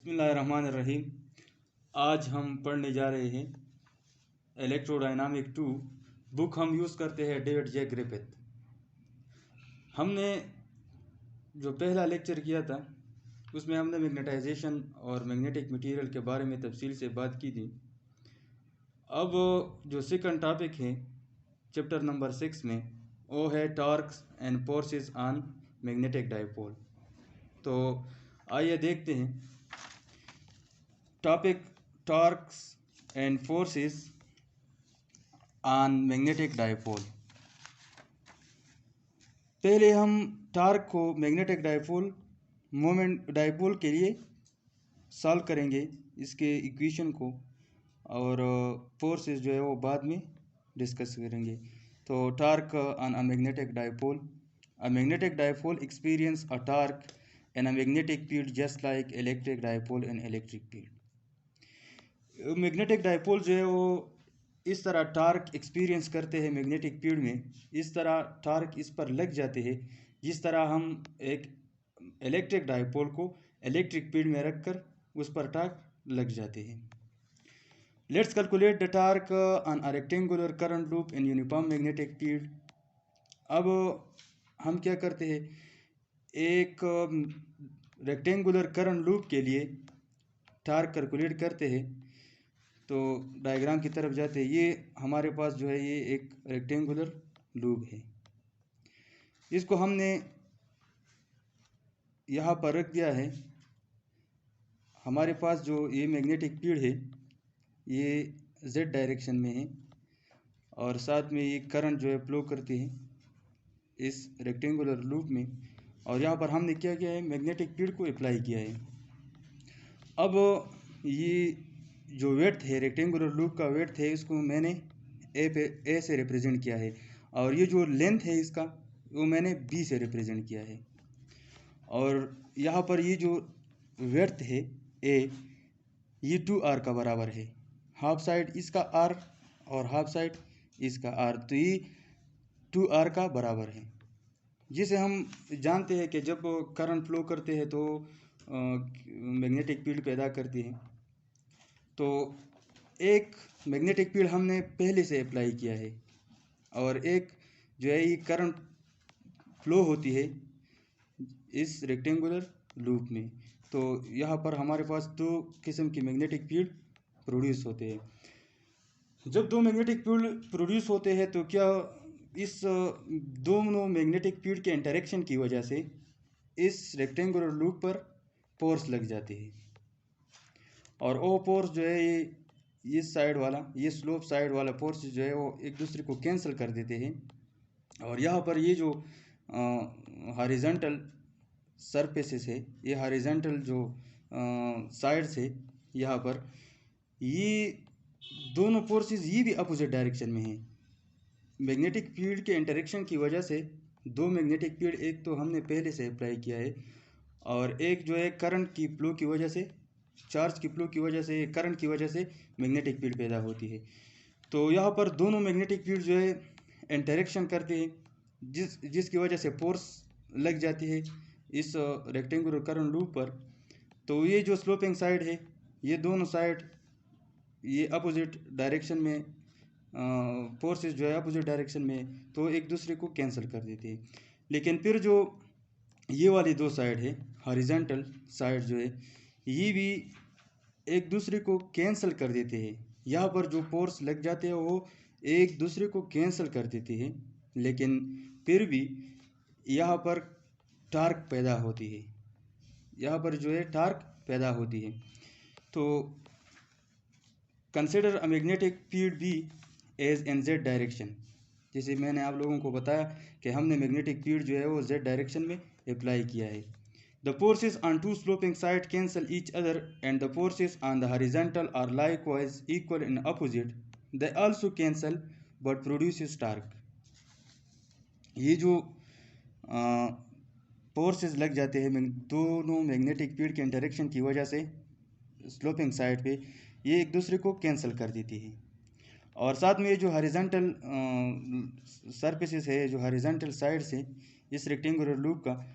बिस्मिल्लाहिर्रहमानिर्रहीम। आज हम पढ़ने जा रहे हैं इलेक्ट्रोडायनामिक 2। बुक हम यूज़ करते हैं डेविड जे ग्रिफिथ। हमने जो पहला लेक्चर किया था उसमें हमने मैग्नेटाइजेशन और मैग्नेटिक मटेरियल के बारे में तफसील से बात की थी। अब जो सेकंड टॉपिक है चैप्टर नंबर 6 में वो है torques and forces on magnetic dipole. तो आइए देखते हैं topic torques and forces on magnetic dipole. पहले हम टॉर्क को मैग्नेटिक डायपोल मोमेंट डायपोल के लिए सॉल्व करेंगे इसके इक्वेशन को, और फोर्सेस जो है वो बाद में डिस्कस करेंगे। तो torque on a magnetic dipole experience a torque and a magnetic field just like electric dipole and electric field. Magnetic dipole जो है वो इस तरह टॉर्क एक्सपीरियंस करते हैं मैग्नेटिक फील्ड में, इस तरह टॉर्क इस पर लग जाते हैं जिस तरह हम एक इलेक्ट्रिक डायपोल को इलेक्ट्रिक फील्ड में रखकर उस पर टॉर्क लग जाते हैं। Let's calculate the torque on a rectangular current loop in uniform magnetic field. अब हम क्या करते हैं, एक रेक्टेंगुलर करंट लूप के लिए टॉर्क कैलकुलेट करते हैं। तो डायग्राम की तरफ जाते हैं। ये हमारे पास जो है ये एक रेक्टेंगुलर लूप है, इसको हमने यहाँ पर रख दिया है। हमारे पास जो ये मैग्नेटिक फील्ड है ये जेड डायरेक्शन में है और साथ में ये करंट जो है फ्लो करती है इस रेक्टेंगुलर लूप में, और यहाँ पर हमने क्या किया है, मैग्नेटिक फील्ड को अप्लाई किया है। अब ये जो वेड्थ है रेक्टेंगुलर लूप का वेड्थ है, इसको मैंने ए से रिप्रेजेंट किया है, और ये जो लेंथ है इसका वो मैंने बी से रिप्रेजेंट किया है। और यहाँ पर ये जो वेड्थ है ए, ये 2r का बराबर है। हाफ साइड इसका r और हाफ साइड इसका r, तो ये 2r का बराबर है, जिसे हम जानते हैं कि जब करंट फ्लो करते हैं तो मैग्नेटिक फील्ड पैदा करती है। तो एक मैग्नेटिक फील्ड हमने पहले से अप्लाई किया है और एक जो है ये करंट फ्लो होती है इस रेक्टेंगुलर लूप में। तो यहाँ पर हमारे पास दो किस्म की मैग्नेटिक फील्ड प्रोड्यूस होते हैं। जब दो मैग्नेटिक फील्ड प्रोड्यूस होते हैं तो क्या इस दोनों मैग्नेटिक फील्ड के इंटरेक्शन की वजह से इस रेक्टेंगुलर लूप पर फोर्स लग जाते हैं, और वो फोर्स जो है ये साइड वाला, ये स्लोप साइड वाला फोर्स जो है वो एक दूसरे को कैंसिल कर देते हैं। और यहाँ पर ये जो हॉरिजॉन्टल सरफेसेस है, ये हॉरिजॉन्टल जो साइड्स है, यहाँ पर ये दोनों फोर्सेस ये भी अपोजिट डायरेक्शन में हैं। मैग्नेटिक फील्ड के इंटरेक्शन की वजह से दो मैग्नेटिक फील्ड, एक तो हमने पहले से अप्लाई किया है और एक जो है करंट की फ्लो की वजह से, चार्ज की फ्लो की वजह से, करंट की वजह से मैग्नेटिक फील्ड पैदा होती है। तो यहाँ पर दोनों मैग्नेटिक फील्ड जो है इंटरेक्शन करते हैं जिसकी वजह से फोर्स लग जाती है इस रेक्टेंगुलर करंट लूप पर। तो ये जो स्लोपिंग साइड है, ये दोनों साइड ये अपोजिट डायरेक्शन में फोर्सेस जो है अपोजिट डायरेक्शन में, तो एक दूसरे को कैंसिल कर देते हैं। लेकिन फिर जो ये वाली दो साइड है, हॉरिजॉन्टल साइड जो है, ये भी एक दूसरे को कैंसिल कर देते हैं। यहाँ पर जो फोर्स लग जाते हैं वो एक दूसरे को कैंसिल कर देते हैं, लेकिन फिर भी यहाँ पर टॉर्क पैदा होती है, यहाँ पर जो है टॉर्क पैदा होती है। तो consider a magnetic field B as in Z direction. जैसे मैंने आप लोगों को बताया कि हमने मैग्नेटिक फील्ड जो है वो जेड डायरेक्शन में अप्लाई किया है। The forces on two sloping sides cancel each other and the forces on the horizontal are likewise equal in opposite. They also cancel but produces torque. ये जो forces लग जाते हैं दोनों मैग्नेटिक फील्ड के इंटरेक्शन की वजह से स्लोपिंग साइड पे, ये एक दूसरे को कैंसिल कर देती है। और साथ में ये जो हॉरिजॉन्टल सरफेसेस है, जो हॉरिजॉन्टल साइड्स है इस रेक्टेंगुलर लूप का,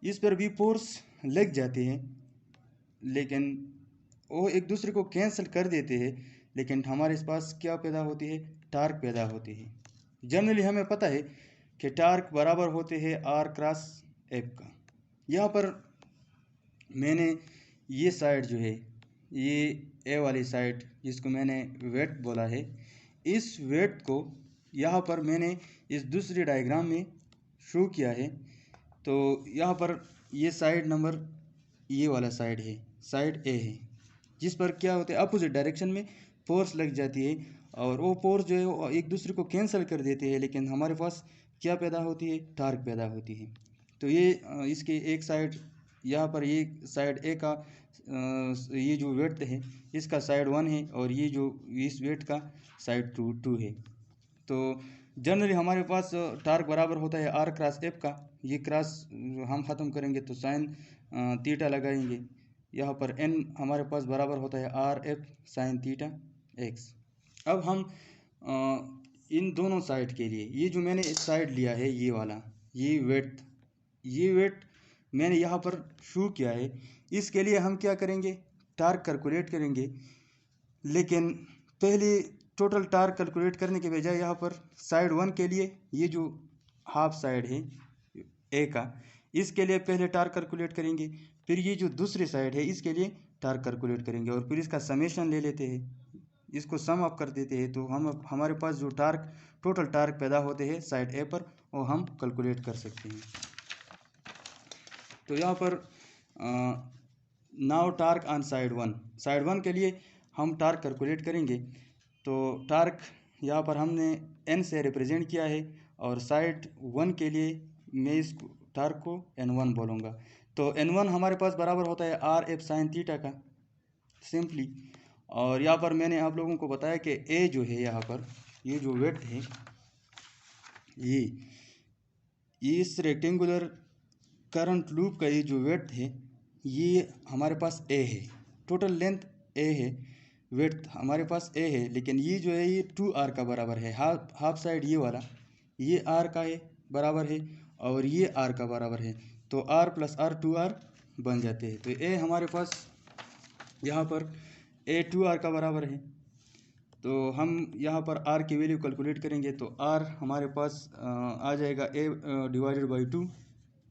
इस पर भी फोर्स लग जाते हैं, लेकिन वो एक दूसरे को कैंसिल कर देते हैं, लेकिन हमारे पास क्या पैदा होती है, टार्क पैदा होती है। जनरली हमें पता है कि टार्क बराबर होते हैं आर क्रॉस एफ का। यहाँ पर मैंने ये साइड जो है, ये ए वाली साइड जिसको मैंने वेट बोला है, इस वेट को यहाँ पर मैंने इस दूसरी डायग्राम में शो किया है। तो यहाँ पर ये साइड नंबर, ये वाला साइड है, साइड ए है, जिस पर क्या होता है अपोजिट डायरेक्शन में फोर्स लग जाती है, और वो फोर्स जो है वो एक दूसरे को कैंसिल कर देते हैं, लेकिन हमारे पास क्या पैदा होती है, टार्क पैदा होती है। तो ये इसके एक साइड, यहाँ पर ये साइड ए का ये जो वेट है इसका साइड 1 है, और ये जो इस वेट का साइड 2 है। तो जनरली हमारे पास टार्क बराबर होता है आर क्रॉस एफ का। ये क्रॉस हम ख़त्म करेंगे तो साइन थीटा लगाएंगे। यहाँ पर एन हमारे पास बराबर होता है R F sine theta x. अब हम इन दोनों साइड के लिए, ये जो मैंने इस साइड लिया है ये वाला, ये वेट मैंने यहाँ पर शो किया है। इसके लिए हम क्या करेंगे, टार्क कैलकुलेट करेंगे, लेकिन पहले टोटल टार्क कैलकुलेट करने के बजाय यहाँ पर साइड 1 के लिए, ये जो हाफ साइड है ए का, इसके लिए पहले टार्क कैलकुलेट करेंगे, फिर ये जो दूसरी साइड है इसके लिए टार्क कैलकुलेट करेंगे, और फिर इसका समेशन ले लेते हैं, इसको सम अप कर देते हैं। तो हमारे पास जो टार्क टोटल टार्क पैदा होते हैं साइड ए पर, वो हम कैलकुलेट कर सकते हैं। तो यहाँ पर नाउ टार्क ऑन साइड 1 के लिए हम टार्क कैलकुलेट करेंगे। तो टार्क यहाँ पर हमने एन से रिप्रेजेंट किया है, और साइड 1 के लिए मैं इस टार्क को N1 बोलूँगा। तो N1 हमारे पास बराबर होता है आर एफ साइन थीटा का, सिंपली। और यहाँ पर मैंने आप लोगों को बताया कि ए जो है, यहाँ पर ये जो वेट है, ये इस रेक्टेंगुलर करंट लूप का ये जो वेट है, ये हमारे पास ए है, टोटल लेंथ ए है, वेट हमारे पास ए है, लेकिन ये जो है ये 2r का बराबर है। हाफ साइड ये वाला, ये r का है बराबर है, और ये r का बराबर है, तो r प्लस r 2r बन जाते हैं। तो ए हमारे पास यहाँ पर ए 2r का बराबर है। तो हम यहाँ पर r की वैल्यू कैलकुलेट करेंगे, तो r हमारे पास आ जाएगा a डिवाइडेड बाई 2।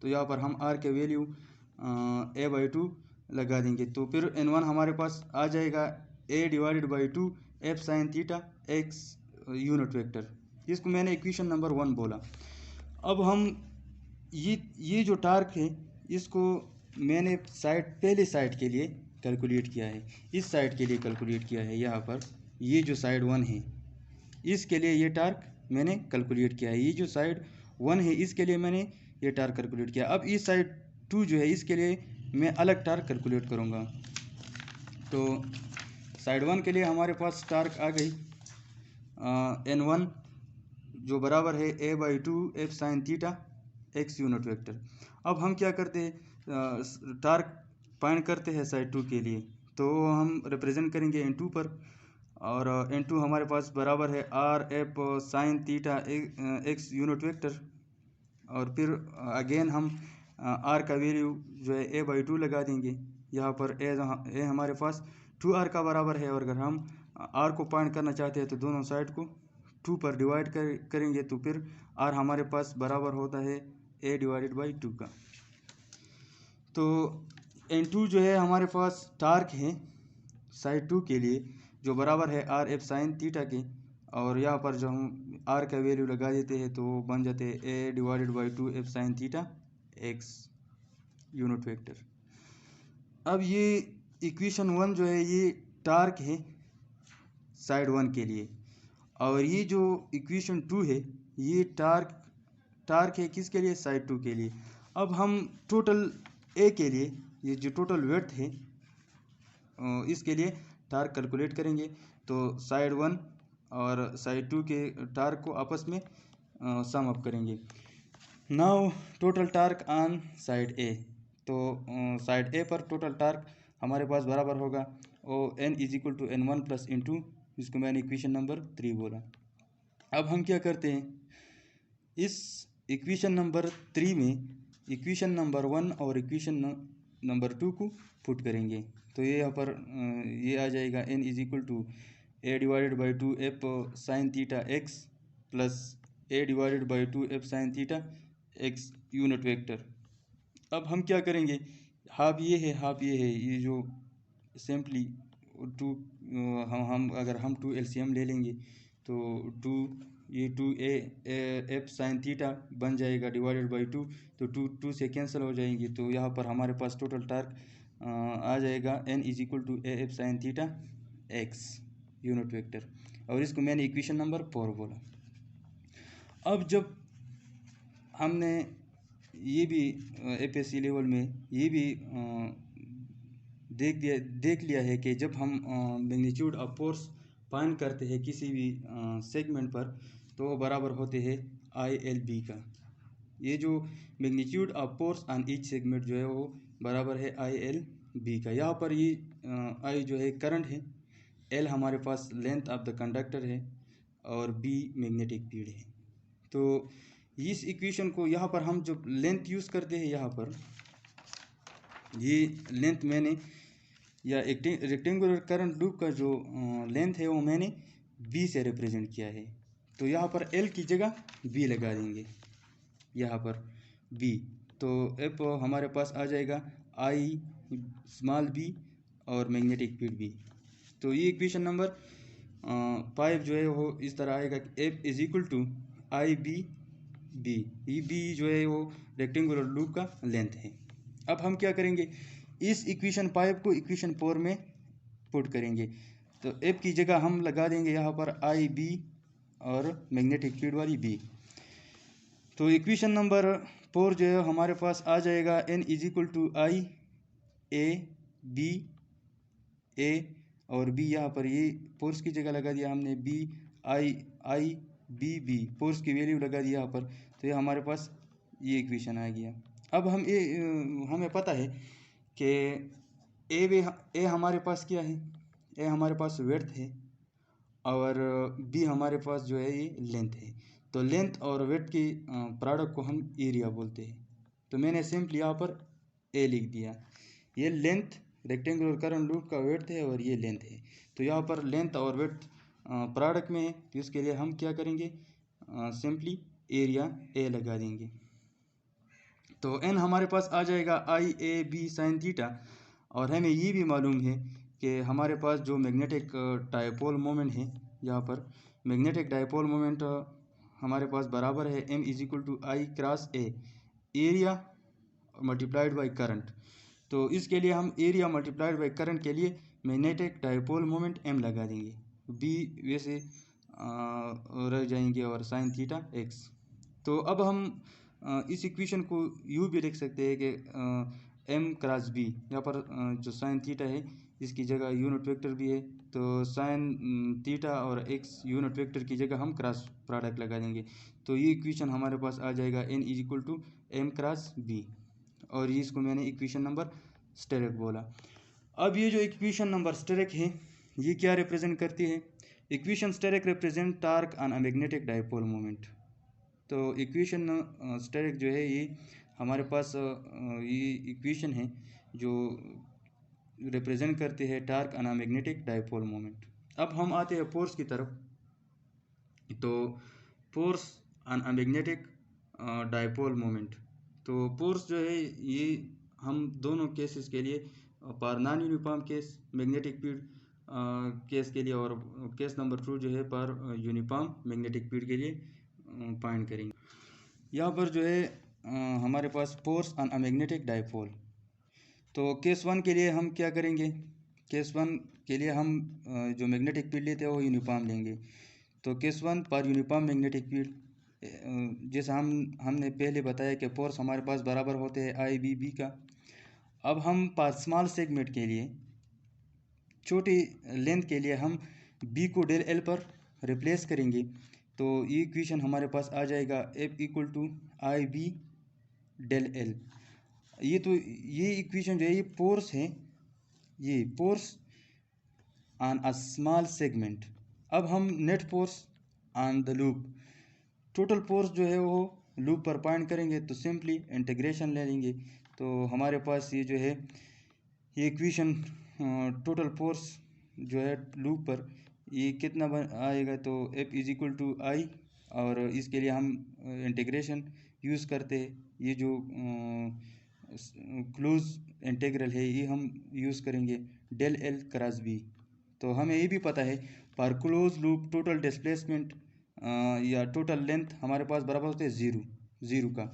तो यहाँ पर हम r के वैल्यू a बाई 2 लगा देंगे, तो फिर N1 हमारे पास आ जाएगा a divided by 2 F sine theta X unit vector. इसको मैंने इक्वेशन नंबर 1 बोला। अब हम ये जो टार्क है, इसको मैंने पहले साइड के लिए कैलकुलेट किया है, इस साइड के लिए कैलकुलेट किया है। यहाँ पर ये जो साइड 1 है, इसके लिए ये टार्क मैंने कैलकुलेट किया है। ये जो साइड 1 है, इसके लिए मैंने ये टार्क कैलकुलेट किया। अब इस साइड 2 जो है, इसके लिए मैं अलग टार्क कैलकुलेट करूँगा। तो साइड 1 के लिए हमारे पास टार्क आ गई N1 जो बराबर है a by 2 F sine theta X unit vector. अब हम क्या करते हैं, टार्क फाइंड करते हैं साइड 2 के लिए, तो हम रिप्रेजेंट करेंगे N2 पर, और N2 हमारे पास बराबर है R F sine theta X unit vector. और फिर अगेन हम आर का वैल्यू जो है a बाई 2 लगा देंगे। यहाँ पर ए हमारे पास 2r का बराबर है, और अगर हम r को फाइंड करना चाहते हैं तो दोनों साइड को 2 पर डिवाइड करेंगे, तो फिर r हमारे पास बराबर होता है a डिवाइडेड बाई 2 का। तो N2 जो है हमारे पास टार्क है साइड 2 के लिए, जो बराबर है आर एफ साइन थीटा के, और यहाँ पर जो हम r का वैल्यू लगा देते हैं तो बन जाते हैं a divided by 2 F sine theta X unit vector. अब ये इक्वेशन 1 जो है ये टार्क है साइड 1 के लिए, और ये जो इक्वेशन 2 है ये टार्क है किसके लिए, साइड 2 के लिए। अब हम टोटल ए के लिए, ये जो टोटल वेट है इसके लिए टार्क कैलकुलेट करेंगे। तो साइड 1 और साइड 2 के टार्क को आपस में सम अप करेंगे। Now total torque on side A. तो साइड ए पर टोटल टार्क हमारे पास बराबर होगा ओ n is equal to N1 plus N2, जिसको मैंने इक्वेशन नंबर 3 बोला। अब हम क्या करते हैं, इस इक्वेशन नंबर 3 में इक्वेशन नंबर 1 और इक्वेशन नंबर 2 को पुट करेंगे। तो ये यहाँ पर ये आ जाएगा n is equal to a divided by 2 F sine theta X plus a divided by 2 F sine theta X unit vector. अब हम क्या करेंगे, हाफ ये है हाफ ये है, ये जो सिंपली टू हम अगर हम 2 एलसीएम ले लेंगे तो 2 ये 2a एफ साइन थीटा बन जाएगा डिवाइडेड बाई 2, तो 2 से कैंसिल हो जाएंगी। तो यहाँ पर हमारे पास टोटल टार्क आ जाएगा n is equal to A F sine theta X unit vector, और इसको मैंने इक्वेशन नंबर 4 बोला। अब जब हमने ये भी एपीएससी लेवल में ये भी देख लिया है कि जब हम मैग्नीट्यूड ऑफ फोर्स फाइंड करते हैं किसी भी सेगमेंट पर तो वो बराबर होते हैं ILB का। ये जो magnitude of force on each segment जो है वो बराबर है ILB का। यहाँ पर ये I जो है करंट है, L हमारे पास लेंथ ऑफ द कंडक्टर है और B मैग्नेटिक फील्ड है। तो इस इक्वेशन को यहाँ पर हम जब लेंथ यूज़ करते हैं, यहाँ पर ये लेंथ मैंने या रेक्टेंगुलर करंट लूप का जो लेंथ है वो मैंने B से रिप्रेजेंट किया है। तो यहाँ पर L की जगह B लगा देंगे, यहाँ पर B, तो F हमारे पास आ जाएगा I स्मॉल b और मैग्नेटिक फील्ड B। तो ये इक्वेशन नंबर 5 जो है वो इस तरह आएगा कि F is equal to IB B। ये B जो है वो रेक्टेंगुलर लूप का लेंथ है। अब हम क्या करेंगे, इस इक्वेशन 5 को इक्वेशन 4 में पुट करेंगे। तो F की जगह हम लगा देंगे यहाँ पर IB और मैग्नेटिक फील्ड वाली B। तो इक्वेशन नंबर 4 जो है हमारे पास आ जाएगा n is equal to I A B A और B, यहाँ पर ये फोर्स की जगह लगा दिया हमने B I B B, force की वैल्यू लगा दिया यहाँ पर। तो ये हमारे पास ये इक्वेशन आ गया। अब हमें पता है कि A हमारे पास क्या है, A हमारे पास विड्थ है और B हमारे पास जो है ये लेंथ है। तो लेंथ और विड्थ की प्रोडक्ट को हम एरिया बोलते हैं। तो मैंने सिंपली यहाँ पर A लिख दिया। ये लेंथ रेक्टेंगुलर करंट लूप का विड्थ है और ये लेंथ है। तो यहाँ पर लेंथ और विड्थ प्रोडक्ट में है, तो इसके लिए हम क्या करेंगे, सिंपली एरिया A लगा देंगे। तो n हमारे पास आ जाएगा IAB साइन थीटा, और हमें ये भी मालूम है कि हमारे पास जो मैग्नेटिक डायपोल मोमेंट है, यहाँ पर मैग्नेटिक डायपोल मोमेंट हमारे पास बराबर है m is equal to I cross A, area multiplied by current. तो इसके लिए हम एरिया मल्टीप्लाइड बाई करंट के लिए मैग्नेटिक डायपोल मोमेंट m लगा देंगे, b वैसे रह जाएंगे और साइन थीटा x। तो अब हम इस इक्वेशन को यूँ भी लिख सकते हैं कि m क्रॉस b, यहाँ पर जो साइन थीटा है इसकी जगह यूनिट वेक्टर भी है, तो साइन थीटा और x यूनिट वेक्टर की जगह हम क्रॉस प्रोडक्ट लगा देंगे। तो ये इक्वेशन हमारे पास आ जाएगा n is equal to m cross b, और ये इसको मैंने इक्वेशन नंबर स्टेरिक बोला। अब ये जो इक्वेशन नंबर स्टेरिक है ये क्या रिप्रेजेंट करती है, equation asterisk represent torque on a magnetic dipole moment. तो इक्वेशन स्टेरिक जो है ये हमारे पास ये इक्वेशन है जो रिप्रेजेंट करते हैं torque on a magnetic dipole moment. अब हम आते हैं फोर्स की तरफ। तो force on a magnetic dipole moment, तो फोर्स जो है ये हम दोनों केसेस के लिए पर non uniform case magnetic field case के लिए और केस नंबर 2 जो है पर यूनिफॉर्म मैग्नेटिक फील्ड के लिए फाइंड करेंगे। यहाँ पर जो है हमारे पास force on a magnetic dipole. तो केस 1 के लिए हम क्या करेंगे, केस 1 के लिए हम जो मैग्नेटिक फील्ड लेते हैं वो यूनिफॉर्म लेंगे। तो केस 1 पर यूनिफॉर्म मैग्नेटिक फील्ड, जैसा हमने पहले बताया कि फोर्स हमारे पास बराबर होते हैं IBB का। अब हम पर स्मॉल सेगमेंट के लिए छोटी लेंथ के लिए हम B को डेल L पर रिप्लेस करेंगे। तो ये इक्वेशन हमारे पास आ जाएगा F equal to IB del L। ये इक्वेशन जो है ये फोर्स है, ये force on a small segment. अब हम net force on the loop, total force जो है वो लूप पर फाइंड करेंगे। तो सिंपली इंटीग्रेशन ले लेंगे। तो हमारे पास ये जो है ये इक्वेशन टोटल फोर्स जो है लूप पर ये कितना आएगा, तो F इज इक्वल टू आई, और इसके लिए हम इंटीग्रेशन यूज़ करते हैं। ये जो क्लोज इंटीग्रल है ये हम यूज़ करेंगे डेल एल क्रॉस बी। तो हमें ये भी पता है पर क्लोज लूप टोटल डिस्प्लेसमेंट या टोटल लेंथ हमारे पास बराबर होते हैं ज़ीरो का।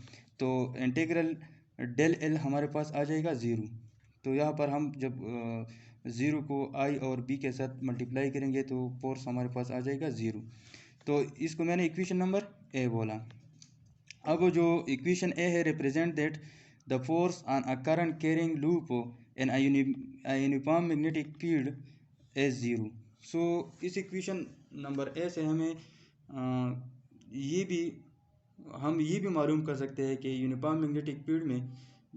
तो इंटीग्रल डेल एल हमारे पास आ जाएगा ज़ीरो। तो यहाँ पर हम जब ज़ीरो को आई और बी के साथ मल्टीप्लाई करेंगे तो फोर्स हमारे पास आ जाएगा ज़ीरो। तो इसको मैंने इक्वेशन नंबर ए बोला। अब जो इक्वेशन ए है, represent that the force on a current carrying loop in a uniform magnetic field as zero. So इस इक्वेशन नंबर ए से हमें ये भी मालूम कर सकते हैं कि यूनिफॉर्म मैग्नेटिक फील्ड में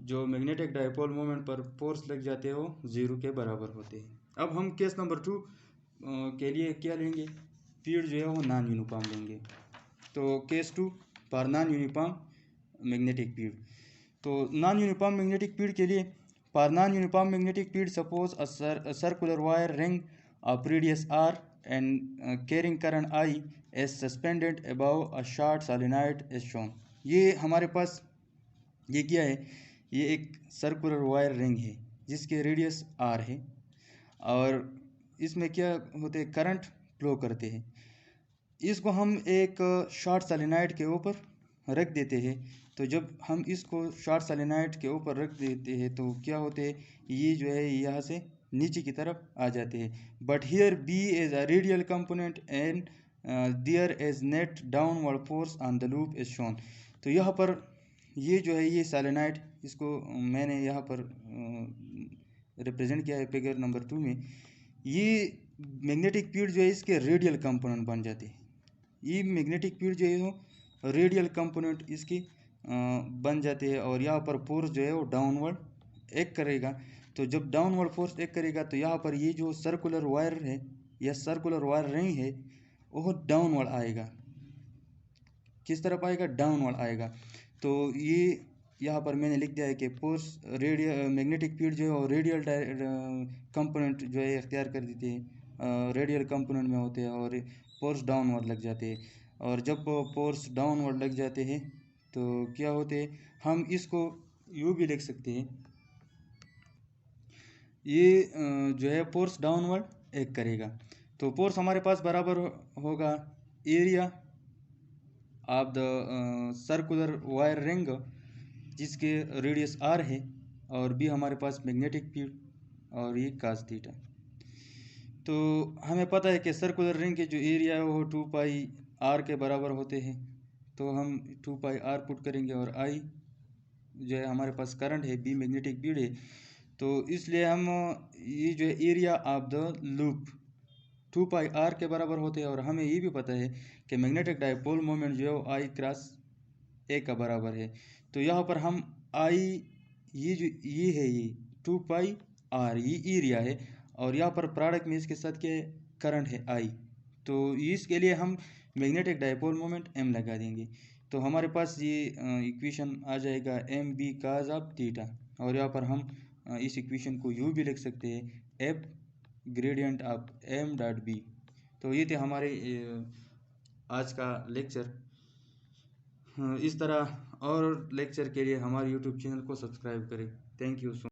जो मैग्नेटिक डायपोल मोमेंट पर फोर्स लग जाते हैं वो ज़ीरो के बराबर होते हैं। अब हम केस नंबर 2 के लिए क्या लेंगे, फील्ड जो है वो नॉन यूनिफॉर्म लेंगे। तो case 2 for non uniform magnetic field. तो नॉन यूनिफॉर्म मैग्नेटिक फील्ड के लिए, for non uniform magnetic field suppose a circular wire ring of radius R and carrying current I is suspended above a short solenoid as shown। ये हमारे पास ये क्या है, ये एक सर्कुलर वायर रिंग है जिसके रेडियस आर है, और इसमें क्या होते हैं, करंट फ्लो करते हैं। इसको हम एक शॉर्ट सोलेनॉइड के ऊपर रख देते हैं। तो जब हम इसको शॉर्ट सोलेनॉइड के ऊपर रख देते हैं तो क्या होते हैं, ये जो है यहाँ से नीचे की तरफ आ जाते हैं। But here B is a radial component and there is net downward force on the loop is shown. तो यहाँ पर ये जो है ये सोलेनॉइड, इसको मैंने यहाँ पर रिप्रेजेंट किया है फिगर नंबर 2 में। ये मैग्नेटिक फील्ड जो है इसके रेडियल कंपोनेंट बन जाते हैं। ये मैग्नेटिक फील्ड जो है वो रेडियल कंपोनेंट इसकी बन जाते हैं, और यहाँ पर फोर्स जो है वो डाउनवर्ड एक्ट करेगा। तो जब डाउनवर्ड फोर्स एक्ट करेगा तो यहाँ पर ये जो सर्कुलर वायर है या सर्कुलर वायर रिंग है वो डाउनवर्ड आएगा। किस तरफ आएगा, डाउनवर्ड आएगा। तो ये यहाँ पर मैंने लिख दिया है कि फोर्स रेडियल मैग्नेटिक फील्ड जो है वो रेडियल कंपोनेंट जो है इख्तियार कर देते हैं, रेडियल कंपोनेंट में होते हैं, और फोर्स डाउनवर्ड लग जाते हैं। और जब फोर्स डाउनवर्ड लग जाते हैं तो क्या होते हैं, हम इसको यूँ भी लिख सकते हैं, ये जो है फोर्स डाउनवर्ड एक्ट करेगा। तो फोर्स हमारे पास बराबर होगा area of the circular wire ring जिसके रेडियस आर है, और बी हमारे पास मैग्नेटिक फील्ड, और ये कास थीटा। तो हमें पता है कि सर्कुलर रिंग के जो एरिया है वो 2 पाई आर के बराबर होते हैं। तो हम 2 पाई आर पुट करेंगे, और आई जो है हमारे पास करंट है, बी मैग्नेटिक फील्ड है। तो इसलिए हम ये जो है area of the loop 2 pi R के बराबर होते हैं। और हमें ये भी पता है कि मैग्नेटिक डायपोल मोमेंट जो है आई क्रॉस ए का बराबर है। तो यहाँ पर हम आई, ये है ये 2 पाई आर, ये एरिया है, और यहाँ पर प्रोडक्ट में इसके साथ क्या करंट है आई। तो इसके लिए हम मैग्नेटिक डायपोल मोमेंट एम लगा देंगे। तो हमारे पास ये इक्वेशन आ जाएगा M B cos of theta. और यहाँ पर हम इस इक्वेशन को यूँ भी लिख सकते हैं F gradient of M dot B. तो ये थे हमारे आज का लेक्चर। इस तरह और लेक्चर के लिए हमारे यूट्यूब चैनल को सब्सक्राइब करें। Thank you so